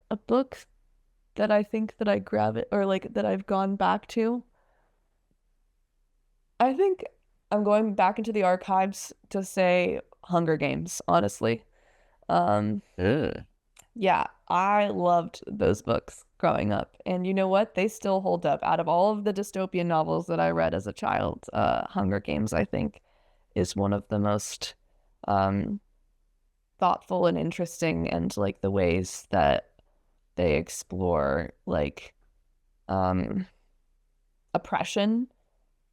a book that I think that I grab it or like that I've gone back to. I think I'm going back into the archives to say Hunger Games, honestly. Um, Ugh. yeah, I loved those books growing up. And you know what? They still hold up. Out of all of the dystopian novels that I read as a child, Hunger Games, I think, is one of the most um thoughtful and interesting, and like the ways that they explore like um oppression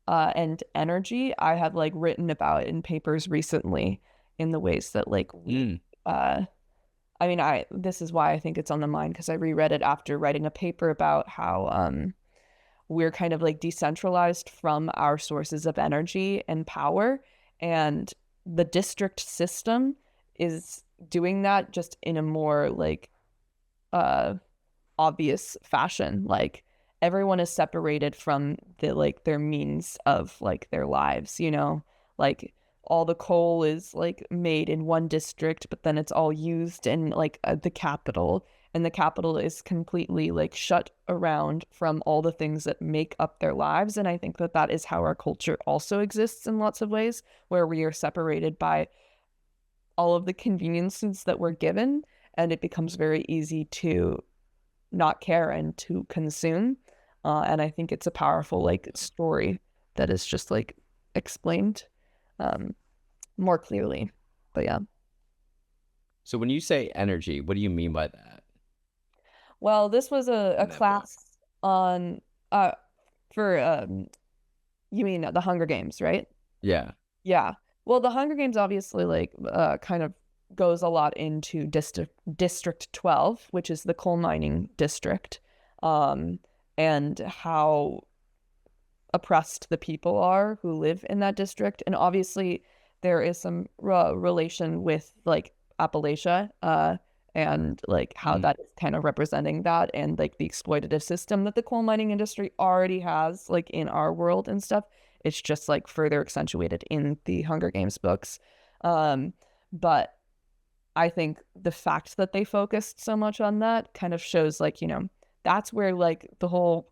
and energy. I have like written about in papers recently in the ways that like we Mm. I mean, I this is why I think it's on the mind because I reread it after writing a paper about how we're kind of like decentralized from our sources of energy and power, and the district system is doing that just in a more like uh obvious fashion. Like everyone is separated from the like their means of like their lives, you know? Like all the coal is like made in one district, but then it's all used in like the capital, and the capital is completely like shut around from all the things that make up their lives. And I think that that is how our culture also exists in lots of ways, where we are separated by all of the conveniences that we're given, and it becomes very easy to not care and to consume. And I think it's a powerful like story that is just like explained um, more clearly. But yeah. So when you say energy, what do you mean by that Well, this was a in that book? class on uh for you mean the Hunger Games, right? Yeah. Yeah. Well, the Hunger Games obviously like kind of goes a lot into District 12, which is the coal mining district. Um and how oppressed the people are who live in that district. And obviously, there is some relation with like Appalachia, and like how Mm. that is kind of representing that, and like the exploitative system that the coal mining industry already has, like in our world and stuff. It's just like further accentuated in the Hunger Games books. Um, but I think the fact that they focused so much on that kind of shows like, that's where like the whole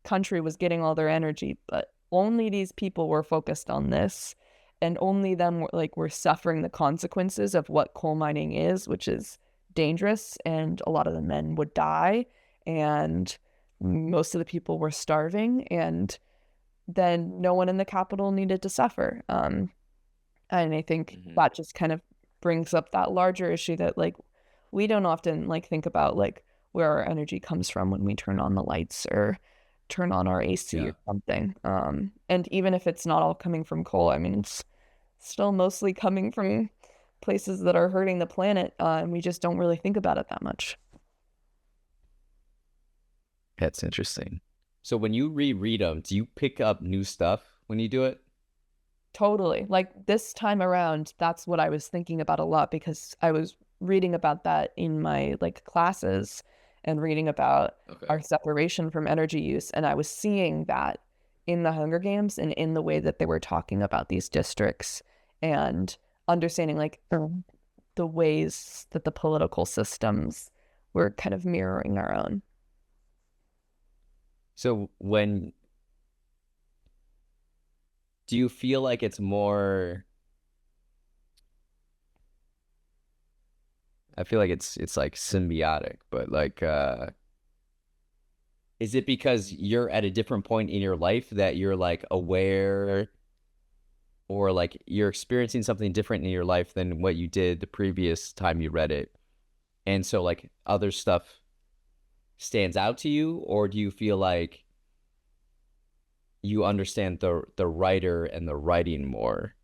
country was getting all their energy, but only these people were focused on this, and only them were suffering the consequences of what coal mining is, which is dangerous, and a lot of the men would die, and most of the people were starving, and then no one in the capital needed to suffer. And I think Hmm. that just kind of brings up that larger issue that like we don't often like think about like where our energy comes from when we turn on the lights or turn on our AC or Yeah. something. And even if it's not all coming from coal, I mean it's still mostly coming from places that are hurting the planet, and we just don't really think about it that much. That's interesting. So when you reread them, do you pick up new stuff when you do it? Totally. Like this time around, that's what I was thinking about a lot because I was reading about that in my like classes and reading about Okay. our separation from energy use. And I was seeing that in the Hunger Games and in the way that they were talking about these districts, and understanding like the ways that the political systems were kind of mirroring our own. So when do you feel like it's more I feel like it's like symbiotic, but like is it because you're at a different point in your life that you're like aware or like you're experiencing something different in your life than what you did the previous time you read it? And so like other stuff stands out to you, or do you feel like you understand the writer and the writing more?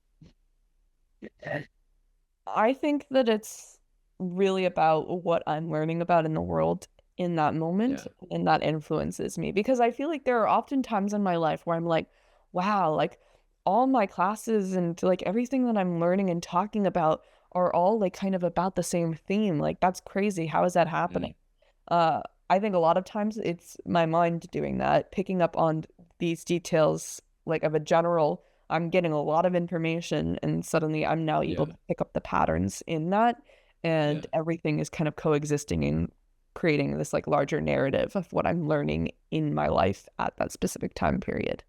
I think that it's really about what I'm learning about in the world in that moment, Yeah. and that influences me because I feel like there are often times in my life where I'm like, wow, like all my classes and like everything that I'm learning and talking about are all like kind of about the same theme. Like that's crazy. How is that happening? Mm. Uh, I think a lot of times it's my mind doing that, picking up on these details like of a general. I'm getting a lot of information, and suddenly I'm now able Yeah. to pick up the patterns in that, and Yeah. everything is kind of coexisting in. creating this like larger narrative of what I'm learning in my life at that specific time period.